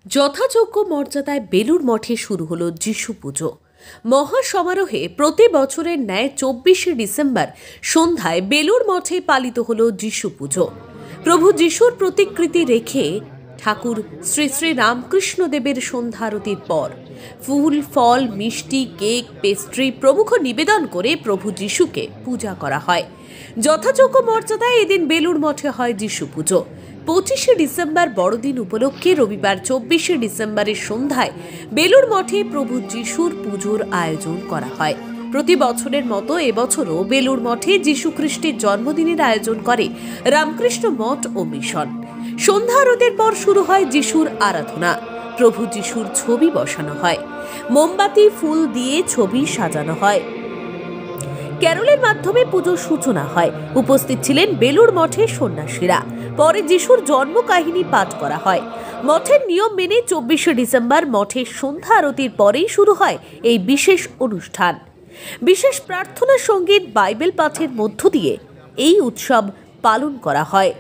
যথাযোগ্য মর্যাদায় বেলুড় মঠে শুরু হলো যিশু পুজো। মহাসমারোহে প্রতি বছরের ন্যায় 24শে ডিসেম্বর সন্ধ্যায় বেলুড় মঠে পালিত হলো যিশু পুজো। প্রভু যিশুর প্রতিকৃতি রেখে ঠাকুর শ্রী শ্রী রামকৃষ্ণদেবের সন্ধ্যারতির পর ফুল, ফল, মিষ্টি, কেক, পেস্ট্রি প্রমুখ নিবেদন করে প্রভু যিশুকে পূজা করা হয়। যথাযোগ্য মর্যাদায় এদিন বেলুড় মঠে হয় যিশু পুজো। 25শে ডিসেম্বর বড়দিন উপলক্ষে রবিবার 24শে ডিসেম্বরের সন্ধ্যায় বেলুড় মঠে প্রভু যিশুর পুজোর আয়োজন করা হয়। প্রতি বছরের মতো এবছরও বেলুড় মঠে যিশু খ্রিস্টের জন্মদিনের আয়োজন করে রামকৃষ্ণ মঠ ও মিশন। সন্ধ্যা আরতির পর শুরু হয় যিশুর আরাধনা। প্রভু যিশুর ছবি বসানো হয়, মোমবাতি, ফুল দিয়ে ছবি সাজানো হয়। ক্যারলের মাধ্যমে পুজোর সূচনা হয়। উপস্থিত ছিলেন বেলুড় মঠের সন্ন্যাসীরা। পরে যিশুর জন্ম কাহিনী পাঠ করা হয়। মঠের নিয়ম মেনে 24শে ডিসেম্বর মঠের সন্ধ্যা আরতির পরেই শুরু হয় এই বিশেষ অনুষ্ঠান। বিশেষ প্রার্থনা, সঙ্গীত, বাইবেল পাঠের মধ্য দিয়ে এই উৎসব পালন করা হয়।